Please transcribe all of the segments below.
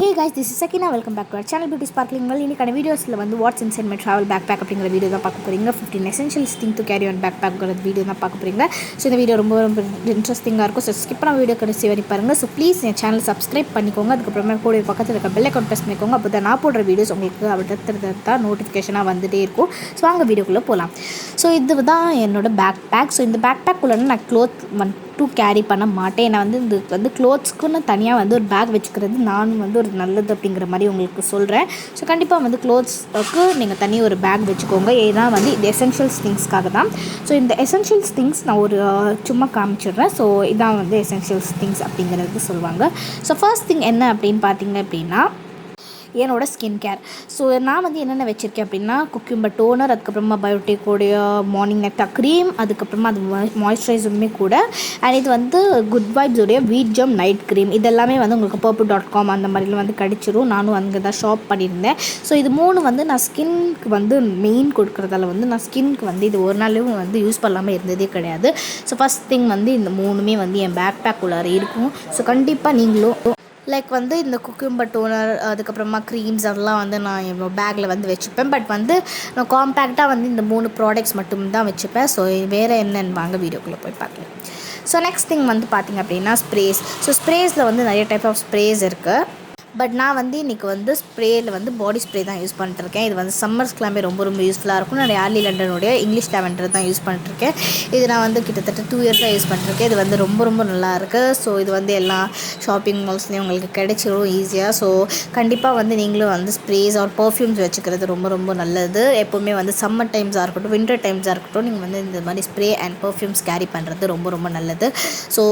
Hey guys, this is Sakina. Welcome back to our channel Beauty Sparkling. இன்னைக்கான வீடியோஸில் வந்து what's inside my travel bag pack அப்படிங்கிற வீடியோ தான் பார்க்க போகிறீங்க. 15 essentials thing to carry on bag பேக்ங்கிற வீடியோ தான் பார்க்க போகிறீங்க. ஸோ இந்த வீடியோ ரொம்ப இன்ட்ரெஸ்டிங்காக இருக்கும். ஸோ ஸ்கிப் பண்ண வீடியோ கடைசி வரை பாருங்கள். So please N channel subscribe பண்ணிக்கோங்க. அதுக்கப்புறமா கூட பக்கத்தில் இருக்க பெல் ஐக்கான் ப்ரெஸ் பண்ணிக்கோங்க. அப்போ தான் நான் போடுற வீடியோஸ் உங்களுக்கு அடுத்தடுத்த நோட்டிஃபிகேஷனாக வந்துகிட்டே இருக்கும். ஸோ அங்கே வீடியோக்குள்ளே போகலாம். ஸோ இது தான் என்னோட பேக் பேக். ஸோ இந்த பேக் பேக்குள்ளே நான் க்ளோத் கேரி பண்ண மாட்டேன். நான் வந்து இது வந்து க்ளோத்ஸ்க்குன்னு தனியாக வந்து ஒரு பேக் வச்சுக்கிறது நானும் வந்து ஒரு நல்லது அப்படிங்கிற மாதிரி உங்களுக்கு சொல்கிறேன். ஸோ கண்டிப்பாக வந்து க்ளோத்ஸ்க்கு நீங்கள் தனி ஒரு பேக் வச்சுக்கோங்க. ஏன்னா வந்து இந்த எசென்ஷியல்ஸ் திங்ஸ்க்காக தான். ஸோ இந்த எசென்ஷியல்ஸ் திங்ஸ் நான் ஒரு சும்மா காமிச்சிடுறேன். ஸோ இதான் வந்து எசென்ஷியல்ஸ் திங்ஸ் அப்படிங்கிறது சொல்லுவாங்க. ஸோ ஃபர்ஸ்ட் திங் என்ன அப்படின்னு பார்த்தீங்க அப்படின்னா என்னோடய ஸ்கின் கேர். ஸோ நான் வந்து என்னென்ன வச்சுருக்கேன் அப்படின்னா குக்கும்பர் டோனர், அதுக்கப்புறமா பயோட்டிக்கோடைய மார்னிங் நெக்டா க்ரீம், அதுக்கப்புறமா அது மாய்ஸ்சரைசருமே கூட. அண்ட் இது வந்து குட் வைப்ஸோடைய வீட் ஜம் நைட் க்ரீம். இதெல்லாமே வந்து உங்களுக்கு purple.com அந்த மாதிரிலாம் வந்து கிடச்சிரும். நானும் அங்கே தான் ஷாப் பண்ணியிருந்தேன். ஸோ இது 3 வந்து நான் ஸ்கின்க்கு வந்து மெயின் கொடுக்குறதால வந்து நான் ஸ்கின்க்கு வந்து இது ஒரு நாளும் வந்து யூஸ் பண்ணாமல் இருந்ததே கிடையாது. ஸோ ஃபஸ்ட் திங் வந்து இந்த 3மே வந்து என் பேக் பேக் உள்ளார இருக்கும். ஸோ கண்டிப்பாக நீங்களும் லைக் வந்து இந்த குக்கும்பர் டோனர், அதுக்கப்புறமா க்ரீம்ஸ் அதெல்லாம் வந்து நான் என் பேக்கில் வந்து வச்சுப்பேன். பட் வந்து நான் காம்பேக்டாக வந்து இந்த 3 ப்ராடக்ட்ஸ் மட்டும்தான் வச்சுப்பேன். ஸோ வேறு என்னென்னு வாங்க வீடியோக்குள்ளே போய் பார்க்கலாம். ஸோ நெக்ஸ்ட் திங் வந்து பார்த்திங்க அப்படின்னா ஸ்ப்ரேஸ். ஸோ ஸ்ப்ரேஸில் வந்து நிறைய டைப் ஆஃப் ஸ்ப்ரேஸ் இருக்குது. பட் நான் வந்து இன்றைக்கி வந்து ஸ்ப்ரேயில் வந்து பாடி ஸ்ப்ரே தான் யூஸ் பண்ணிட்டுருக்கேன். இது வந்து சம்மர்ஸ்க்குலாமே ரொம்ப யூஸ்ஃபுல்லாக இருக்கும். நான் யார்லி லண்டனுடைய இங்கிலீஷ் லாவெண்டர் தான் யூஸ் பண்ணிட்டுருக்கேன். இது நான் வந்து கிட்டத்தட்ட 2 இயர்ஸாக யூஸ் பண்ணிட்டுருக்கேன். இது வந்து ரொம்ப நல்லாயிருக்கு. ஸோ இது வந்து எல்லா ஷாப்பிங் மால்ஸ்லேயும் உங்களுக்கு கிடைச்சிரும் ஈஸியாக. ஸோ கண்டிப்பாக வந்து நீங்களும் வந்து ஸ்ப்ரேஸ் ஆர் பர்ஃப்யூம்ஸ் வச்சுக்கிறது ரொம்ப நல்லது. எப்போவுமே வந்து சம்மர் டைம்ஸாக இருக்கட்டும், வின்டர் டைம்ஸாக இருக்கட்டும், நீங்கள் வந்து இந்த மாதிரி ஸ்ப்ரே அண்ட் பர்ஃப்யூம்ஸ் கேரி பண்ணுறது ரொம்ப நல்லது. ஸோ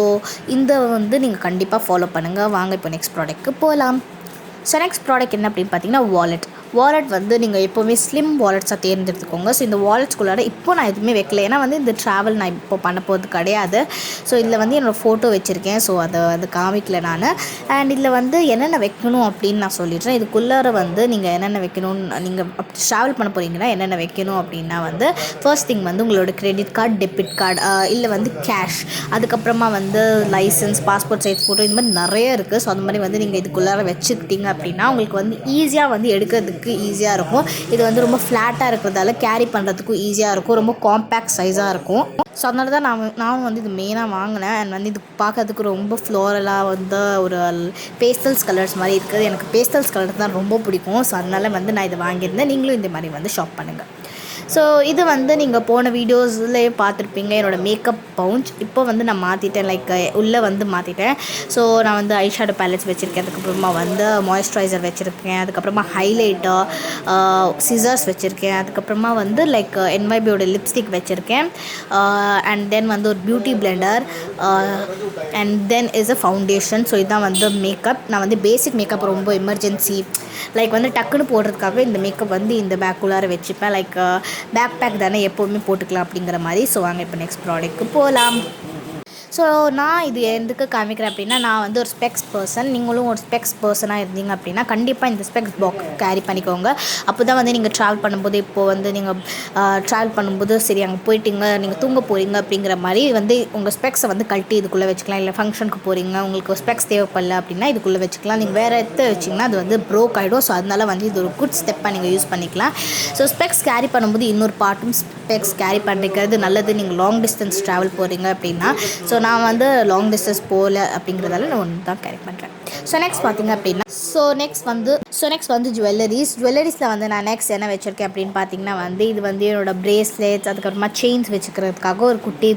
இந்த வந்து நீங்கள் கண்டிப்பாக ஃபாலோ பண்ணுங்கள். வாங்க இப்போ நெக்ஸ்ட் ப்ராடக்ட்டுக்கு போகலாம். ஸோ நெக்ஸ்ட் ப்ராடக்ட் என்ன அப்படின்னு பார்த்தீங்கன்னா வாலெட் வந்து நீங்கள் எப்போவுமே ஸ்லிம் வாலெட்ஸாக தேர்ந்தெடுத்துக்கோங்க. ஸோ இந்த வாலெட்ஸ்குள்ளார இப்போ நான் எதுவுமே வைக்கல. ஏன்னா வந்து இந்த ட்ராவல் நான் இப்போ பண்ண போகிறது கிடையாது. ஸோ இதில் வந்து என்னோடய ஃபோட்டோ வச்சுருக்கேன். ஸோ அதை காமிக்கல நான். அண்ட் இதில் வந்து என்னென்ன வைக்கணும் அப்படின்னு நான் சொல்லிடுறேன். இதுக்குள்ளார வந்து நீங்கள் என்னென்ன வைக்கணும்னு நீங்கள் ட்ராவல் பண்ண போகிறீங்கன்னா என்னென்ன வைக்கணும் அப்படின்னா வந்து ஃபர்ஸ்ட் திங் வந்து உங்களோட கிரெடிட் கார்டு, டெபிட் கார்டு, இல்லை வந்து கேஷ், அதுக்கப்புறமா வந்து லைசன்ஸ், பாஸ்போர்ட் சைஸ் ஃபோட்டோ, இந்த மாதிரி நிறைய இருக்குது. ஸோ அந்த மாதிரி வந்து நீங்கள் இதுக்குள்ளார வச்சுக்கிட்டீங்க அப்படின்னா உங்களுக்கு வந்து ஈஸியாக வந்து எடுக்கிறதுக்கு ஈஸியாக இருக்கும். இது வந்து ரொம்ப ஃப்ளாட்டாக இருக்கிறதால கேரி பண்ணுறதுக்கும் ஈஸியாக இருக்கும். ரொம்ப காம்பேக்ட் சைஸாக இருக்கும். ஸோ அதனால தான் நானும் வந்து இது மெயினாக வாங்கினேன். அண்ட் வந்து இது பார்க்கறதுக்கு ரொம்ப ஃப்ளோரலாக வந்து ஒரு பேஸ்டல்ஸ் கலர்ஸ் மாதிரி இருக்குது. எனக்கு பேஸ்டல்ஸ் கலர்ஸ் தான் ரொம்ப பிடிக்கும். ஸோ அதனால வந்து நான் இதை வாங்கியிருந்தேன். நீங்களும் இந்த மாதிரி வந்து ஷாப் பண்ணுங்கள். ஸோ இது வந்து நீங்கள் போன வீடியோஸ்லேயே பார்த்துருப்பீங்க என்னோடய மேக்கப் பவுச். இப்போ வந்து நான் மாற்றிட்டேன், லைக் உள்ளே வந்து மாற்றிட்டேன். ஸோ நான் வந்து ஐ ஷேடோ பேலட்ஸ் வச்சுருக்கேன், அதுக்கப்புறமா வந்து மாய்ஸ்சரைசர் வச்சுருக்கேன், அதுக்கப்புறமா ஹைலைட்டர், சிசர்ஸ் வச்சுருக்கேன், அதுக்கப்புறமா வந்து லைக் என்வைபியோட லிப்ஸ்டிக் வச்சுருக்கேன், அண்ட் தென் வந்து ஒரு beauty Blender, and then is a foundation. So இதுதான் வந்து மேக்கப். நான் வந்து பேசிக் மேக்கப் ரொம்ப எமர்ஜென்சி லைக் வந்து டக்குன்னு போடுறதுக்காக இந்த மேக்கப் வந்து இந்த பேக்குள்ளார வச்சுப்பேன். லைக் பேக் பேக் தானே எப்போவுமே போட்டுக்கலாம் அப்படிங்கிற மாதிரி. ஸோ வாங்க இப்போ நெக்ஸ்ட் ப்ராடக்ட்டுக்கு போகலாம். ஸோ நான் இது எதுக்கு காமிக்கிறேன் அப்படின்னா நான் வந்து ஒரு ஸ்பெக்ஸ் பர்சன். நீங்களும் ஒரு ஸ்பெக்ஸ் பர்சனாக இருந்தீங்க அப்படின்னா கண்டிப்பாக இந்த ஸ்பெக்ஸ் பாக்ஸ் கேரி பண்ணிக்கோங்க. அப்போ தான் வந்து நீங்கள் ட்ராவல் பண்ணும்போது, இப்போது வந்து நீங்கள் ட்ராவல் பண்ணும்போது சரி அங்கே போயிட்டீங்க, நீங்கள் தூங்க போகிறீங்க அப்படிங்கிற மாதிரி வந்து உங்கள் ஸ்பெக்ஸை வந்து கழட்டி இதுக்குள்ளே வச்சுக்கலாம். இல்லை ஃபங்க்ஷனுக்கு போகிறீங்க, உங்களுக்கு ஸ்பெக்ஸ் தேவைப்படல அப்படின்னா இதுக்குள்ளே வச்சுக்கலாம். நீங்கள் வேறு எடுத்து வச்சிங்கன்னா அது வந்து ப்ரோக் ஆகிடும். ஸோ அதனால வந்து இது ஒரு குட் ஸ்டெப்பாக நீங்கள் யூஸ் பண்ணிக்கலாம். ஸோ ஸ்பெக்ஸ் கேரி பண்ணும்போது இன்னொரு பார்ட்டும் ஸ்பெக்ஸ் கேரி பண்ணிக்கிறது நல்லது. நீங்கள் லாங் டிஸ்டன்ஸ் ட்ராவல் போகிறீங்க அப்படின்னா. ஸோ நான் வந்து லாங் டிஸ்டன்ஸ் போகல அப்படிங்கிறதால நான் ஒன்று தான் கேரி பண்ணுறேன். ஸோ நெக்ஸ்ட் பார்த்திங்க அப்படின்னா நெக்ஸ்ட் வந்து ஜுவல்லரிஸில் வந்து நான் நெக்ஸ்ட் என்ன வச்சுருக்கேன் அப்படின்னு பார்த்தீங்கன்னா வந்து இது வந்து என்னோடய பிரேஸ்லெட்ஸ், அதுக்கப்புறமா செயின்ஸ் வச்சுக்கிறதுக்காக ஒரு குட்டி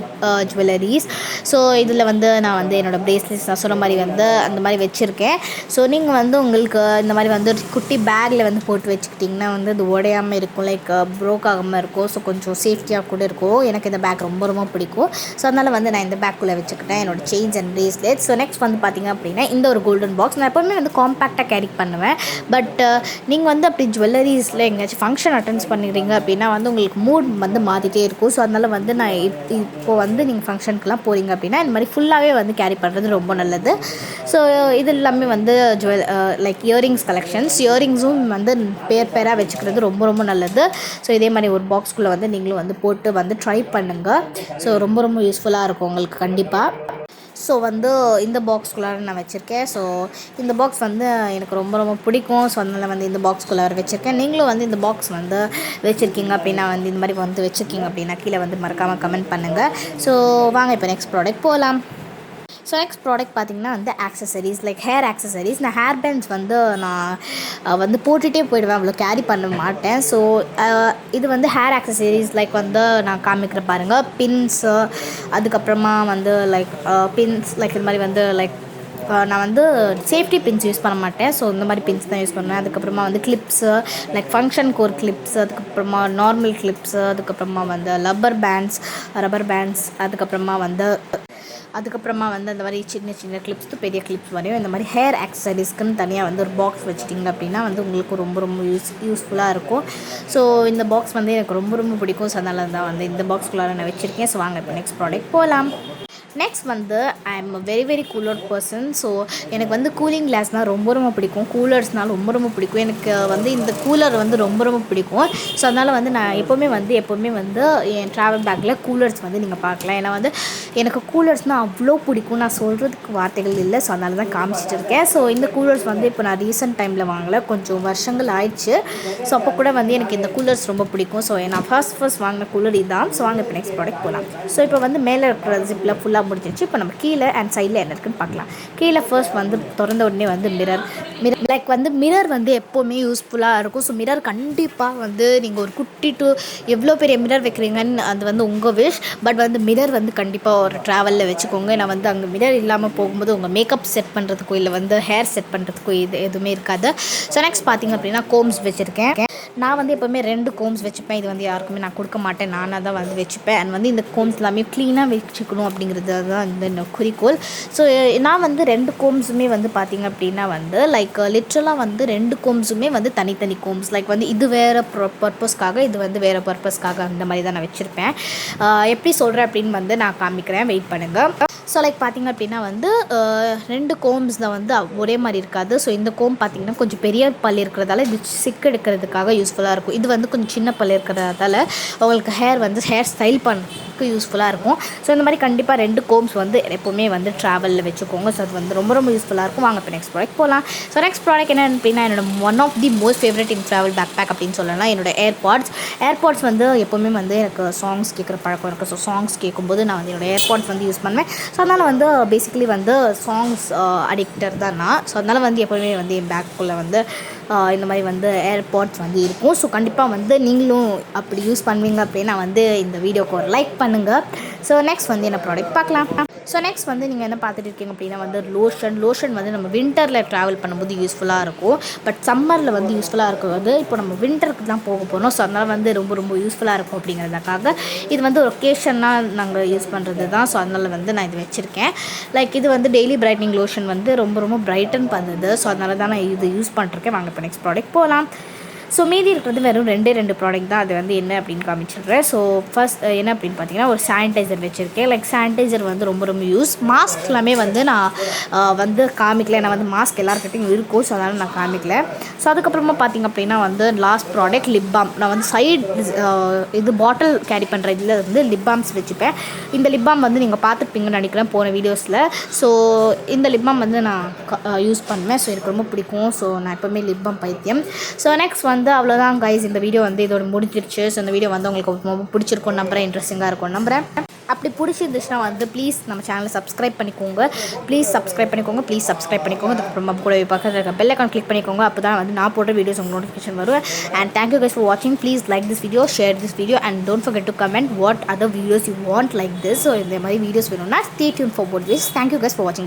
ஜுவல்லரிஸ். ஸோ இதில் வந்து நான் வந்து என்னோடய பிரேஸ்லெட்ஸ் நான் சொன்ன மாதிரி வந்து அந்த மாதிரி வச்சுருக்கேன். ஸோ நீங்கள் வந்து உங்களுக்கு இந்த மாதிரி வந்து ஒரு குட்டி பேக்கில் வந்து போட்டு வச்சுக்கிட்டிங்கன்னா வந்து அது உடையாமல் இருக்கும், லைக் ப்ரோக் ஆகாமல் இருக்கும். ஸோ கொஞ்சம் சேஃப்டியாக கூட இருக்கும். எனக்கு இந்த பேக் ரொம்ப பிடிக்கும். ஸோ அதனால் வந்து நான் இந்த பேக்குள்ளே வச்சுக்கிட்டேன் என்னோடய chains and bracelets. So next வந்து பார்த்திங்க அப்படின்னா இந்த ஒரு கோல்டன் பாக்ஸ். நான் எப்போவுமே வந்து காம்பேக்டாக கேரி பண்ணுவேன். பட் நீங்கள் வந்து அப்படி ஜுவல்லரிஸில் எங்கேயாச்சும் ஃபங்க்ஷன் அட்டென்ஸ் பண்ணிடுறீங்க அப்படின்னா வந்து உங்களுக்கு மூட் வந்து மாற்றிட்டே இருக்கும். ஸோ அதனால் வந்து நான் இப்போது வந்து நீங்கள் ஃபங்க்ஷனுக்குலாம் போகிறீங்க அப்படின்னா இந்த மாதிரி ஃபுல்லாகவே வந்து கேரி பண்ணுறது ரொம்ப நல்லது. ஸோ இது எல்லாமே வந்து லைக் இயரிங்ஸ் கலெக்ஷன்ஸ். இயரிங்ஸும் வந்து பேராக வச்சுக்கிறது ரொம்ப நல்லது. ஸோ இதே மாதிரி ஒரு பாக்ஸ்குள்ளே வந்து நீங்களும் வந்து போட்டு வந்து ட்ரை பண்ணுங்கள். ஸோ ரொம்ப யூஸ்ஃபுல்லாக இருக்கும் உங்களுக்கு கண்டிப்பாக. ஸோ வந்து இந்த பாக்ஸ்குள்ளார நான் வச்சுருக்கேன். ஸோ இந்த பாக்ஸ் வந்து எனக்கு ரொம்ப ரொம்ப பிடிக்கும். ஸோ அதனால் வந்து இந்த பாக்ஸ்குள்ளார வச்சுருக்கேன். நீங்களும் வந்து இந்த பாக்ஸ் வந்து வச்சுருக்கீங்க அப்படின்னா வந்து இந்த மாதிரி வந்து வச்சுருக்கீங்க அப்படின்னா கீழே வந்து மறக்காமல் கமெண்ட் பண்ணுங்கள். ஸோ வாங்க இப்போ நெக்ஸ்ட் ப்ராடக்ட் போகலாம். ஸோ நெக்ஸ்ட் ப்ராடக்ட் பார்த்திங்கன்னா வந்து ஆக்சசரிஸ், லைக் ஹேர் ஆக்சசரிஸ். நான் ஹேர் பேண்ட்ஸ் வந்து நான் வந்து போட்டுகிட்டே போயிடுவேன், அவ்வளோ கேரி பண்ண மாட்டேன். ஸோ இது வந்து ஹேர் ஆக்சசரிஸ் லைக் வந்து நான் காமிக்கிற பாருங்கள். பின்ஸு, அதுக்கப்புறமா வந்து லைக் பின்ஸ் லைக் இது மாதிரி வந்து லைக் நான் வந்து சேஃப்டி பின்ஸ் யூஸ் பண்ண மாட்டேன். ஸோ இந்த மாதிரி பின்ஸ் தான் யூஸ் பண்ணுவேன். அதுக்கப்புறமா வந்து clips, like function core clips, அதுக்கப்புறமா நார்மல் கிளிப்ஸு, அதுக்கப்புறமா வந்து ரப்பர் பேண்ட்ஸ், அதுக்கப்புறமா வந்து அந்த மாதிரி சின்ன சின்ன கிளிப்ஸ் டு பெரிய கிளிப்ஸ் வரையும் இந்த மாதிரி ஹேர் ஆக்சசரிஸ்க்குன்னு தனியாக வந்து ஒரு பாக்ஸ் வச்சுட்டிங்க அப்படின்னா வந்து உங்களுக்கு ரொம்ப ரொம்ப யூஸ்ஃபுல்லாக இருக்கும். ஸோ இந்த பாக்ஸ் வந்து எனக்கு ரொம்ப ரொம்ப பிடிக்கும். ஸோ அதனால தான் வந்து இந்த பாக்ஸ்குள்ளார நான் வச்சுருக்கேன். ஸோ வாங்க இப்போ நெக்ஸ்ட் ப்ராடக்ட் போகலாம். நெக்ஸ்ட் வந்து I am a very very cooler person. So எனக்கு வந்து கூலிங் கிளாஸ்னால் ரொம்ப ரொம்ப பிடிக்கும். கூலர்ஸ்னால் ரொம்ப ரொம்ப பிடிக்கும். எனக்கு வந்து இந்த கூலர் வந்து ரொம்ப ரொம்ப பிடிக்கும். ஸோ அதனால் வந்து நான் எப்போவுமே வந்து என் ட்ராவல் பேக்கில் கூலர்ஸ் வந்து நீங்கள் பார்க்கலாம். ஏன்னா வந்து எனக்கு கூலர்ஸ்னால் அவ்வளோ பிடிக்கும். நான் சொல்கிறதுக்கு வார்த்தைகள் இல்லை. ஸோ அதனால தான் காமிச்சிட்டு இருக்கேன். ஸோ இந்த கூலர்ஸ் வந்து இப்போ நான் ரீசெண்ட் டைமில் வாங்கலை, கொஞ்சம் வருஷங்கள் ஆயிடுச்சு. ஸோ அப்போ கூட வந்து எனக்கு இந்த கூலர்ஸ் ரொம்ப பிடிக்கும். ஸோ நான் ஃபர்ஸ்ட் வாங்கின கூலர் இதுதான். ஸோ வாங்க இப்போ நெக்ஸ்ட் ப்ராடக்ட் போகலாம். ஸோ இப்போ வந்து மேலே இருக்கிற ஜிப்பில் ஃபுல்லாக முடிஞ்சிச்சு. இப்போ நம்ம கீழே அண்ட் சைடில் என்ன இருக்குன்னு பார்க்கலாம். கீழே ஃபர்ஸ்ட் வந்து திறந்த உடனே வந்து மிரர் லைக் வந்து மிரர் வந்து எப்போவுமே யூஸ்ஃபுல்லாக இருக்கும். ஸோ மிரர் கண்டிப்பாக வந்து நீங்கள் ஒரு குட்டி டு எவ்வளோ பெரிய மிரர் வைக்கிறீங்கன்னு அது வந்து உங்கள் விஷ். பட் வந்து மிரர் வந்து கண்டிப்பாக ஒரு ட்ராவலில் வச்சுக்கோங்க. நான் வந்து அங்கே மிரர் இல்லாமல் போகும்போது உங்கள் மேக்கப் செட் பண்ணுறதுக்கோ இல்லை வந்து ஹேர் செட் பண்ணுறதுக்கோ எதுவுமே இருக்காது. ஸோ நெக்ஸ்ட் பார்த்திங்க அப்படின்னா கோம்ஸ் வச்சுருக்கேன். நான் வந்து எப்போவுமே 2 கோம்ஸ் வச்சுப்பேன். இது வந்து யாருக்குமே நான் கொடுக்க மாட்டேன், நானாக தான் வந்து வச்சுப்பேன். அண்ட் வந்து இந்த கோம்ஸ் எல்லாமே க்ளீனாக வச்சுக்கணும் அப்படிங்கிறது தான் இந்த குறிக்கோள். ஸோ நான் வந்து 2 கோம்ஸுமே வந்து பார்த்திங்க அப்படின்னா வந்து லைக் லிட்ரலாக வந்து 2 கோம்ஸுமே வந்து தனித்தனி கோம்ஸ். லைக் வந்து இது வேறு பர்பஸ்க்காக, இது வந்து வேறு பர்பஸ்க்காக அந்த மாதிரி தான் நான் வச்சுருப்பேன். எப்படி சொல்கிறேன் அப்படின்னு வந்து நான் காமிக்கிறேன், வெயிட் பண்ணுங்கள். ஸோ லைக் பார்த்திங்க அப்படின்னா வந்து 2 கோம்ஸில் வந்து ஒரே மாதிரி இருக்காது. ஸோ இந்த கோம் பார்த்திங்கன்னா கொஞ்சம் பெரிய பல் இருக்கிறதால இது சிக்கு எடுக்கிறதுக்காக யூஸ்ஃபுல்லாக இருக்கும். இது வந்து கொஞ்சம் சின்ன பல் இருக்கிறதால உங்களுக்கு ஹேர் ஸ்டைல் பண்ணுறதுக்கு யூஸ்ஃபுல்லாக இருக்கும். ஸோ இந்த மாதிரி கண்டிப்பாக 2 கோம்ஸ் வந்து எப்போவுமே வந்து ட்ராவலில் வச்சுக்கோங்க. ஸோ அது வந்து ரொம்ப ரொம்ப யூஸ்ஃபுல்லாக இருக்கும். வாங்க இப்போ நெக்ஸ்ட் ப்ராடக்ட் போகலாம். ஸோ நெக்ஸ்ட் ப்ராடக்ட் என்ன அப்படின்னா என்னோட one of the most favourite in travel bag அப்படின்னு சொல்லலாம், என்னோட ஏர்பாட்ஸ் வந்து எப்போவுமே வந்து எனக்கு சாங்ஸ் கேட்குற பழக்கம் இருக்குது. ஸோ சாங்ஸ் கேட்கும்போது நான் வந்து என்னோடய ஏர்பாட்ஸ் வந்து யூஸ் பண்ணுவேன். ஸோ அதனால் வந்து பேசிக்கலி வந்து சாங்ஸ் அடிக்டர் தான் நான். ஸோ அதனால் வந்து எப்போவுமே வந்து என் பேக்குள்ளே வந்து இந்த மாதிரி வந்து ஏர்பாட்ஸ் வந்து இருக்கும். ஸோ கண்டிப்பாக வந்து நீங்களும் அப்படி யூஸ் பண்ணுவீங்க அப்படின்னா வந்து இந்த வீடியோக்கு ஒரு லைக் பண்ணுங்கள். ஸோ நெக்ஸ்ட் வந்து என்ன ப்ராடக்ட் பார்க்கலாம். ஸோ நெக்ஸ்ட் வந்து நீங்கள் என்ன பார்த்துட்டு இருக்கீங்க அப்படின்னா வந்து லோஷன் வந்து நம்ம வின்டரில் ட்ராவல் பண்ணும்போது யூஸ்ஃபுல்லாக இருக்கும். பட் சம்மரில் வந்து யூஸ்ஃபுல்லாக இருக்கிறது இப்போ நம்ம வின்டருக்கு தான் போக போகிறோம். ஸோ அதனால் வந்து ரொம்ப ரொம்ப யூஸ்ஃபுல்லாக இருக்கும் அப்படிங்கிறதுக்காக இது வந்து ஒரு ஒகேஷனாக நாங்கள் யூஸ் பண்ணுறது தான். ஸோ அதனால் வந்து நான் இது வச்சுருக்கேன். லைக் இது வந்து டெய்லி பிரைட்னிங் லோஷன் வந்து ரொம்ப ரொம்ப பிரைட்டன் பண்ணுது. ஸோ அதனால தான் நான் இது யூஸ் பண்ணிருக்கேன். வாங்க இப்போ நெக்ஸ்ட் ப்ராடக்ட் போகலாம். ஸோ மீதி இருக்கிறது வெறும் 2 ப்ராடக்ட் தான். அது வந்து என்ன அப்படின்னு காமிச்சிடுறேன். ஸோ ஃபர்ஸ்ட் என்ன அப்படின்னு பார்த்தீங்கன்னா ஒரு சானிடைசர் வச்சுருக்கேன். லைக் சானிடைசர் வந்து ரொம்ப ரொம்ப மாஸ்க் எல்லாமே வந்து நான் வந்து காமிக்கல. நான் வந்து மாஸ்க் எல்லாருக்கிட்டையும் இருக்கும். ஸோ அதனால் நான் காமிக்கல. ஸோ அதுக்கப்புறமா பார்த்திங்க அப்படின்னா வந்து லாஸ்ட் ப்ராடக்ட் லிப் பாம். நான் வந்து இது பாட்டில் கேரி பண்ணுற இதில் வந்து லிப் பாம்ஸ் வச்சுப்பேன். இந்த லிப் பாம் வந்து நீங்கள் பார்த்துருப்பீங்கன்னு நினைக்கிறேன் போன வீடியோஸில். ஸோ இந்த லிப் பாம் வந்து நான் யூஸ் பண்ணுவேன். ஸோ எனக்கு ரொம்ப பிடிக்கும். ஸோ நான் எப்போவுமே லிப் பாம் பைத்தியம். ஸோ நெக்ஸ்ட் வந்து அவ்வளோதான் கைஸ், இந்த வீடியோ வந்து இதோட முடிஞ்சிருச்சு. ஸோ இந்த வீடியோ வந்து உங்களுக்கு ரொம்ப பிடிச்சிருக்கும் நம்புறேன், இன்ட்ரெஸ்டிங்காக இருக்கும் நம்புறேன். அப்படி பிடிச்சிருந்துச்சுன்னா வந்து ப்ளீஸ் நம்ம சேனலை சப்ஸ்கிரைப் பண்ணிக்கோங்க. ப்ளீஸ் சப்ஸ்கிரைப் பண்ணிக்கோங்க. அதுக்கப்புறமா கூட பக்கத்தில் இருக்க பெல் ஐகான் கிளிக் பண்ணிக்கோங்க. அப்போ தான் வந்து நான் போடுற வீடியோஸ் உங்களுக்கு நோட்டிஃபிகேஷன் வரும். அண்ட் தேங்க்யூ கைஸ் ஃபார் வாட்சிங். Please like this video, share this video and don't forget to comment what other videos you want like this. So இந்த மாதிரி வீடியோஸ் வேணும்னா stay tune for boat this. Thank you guys for வாட்சிங்.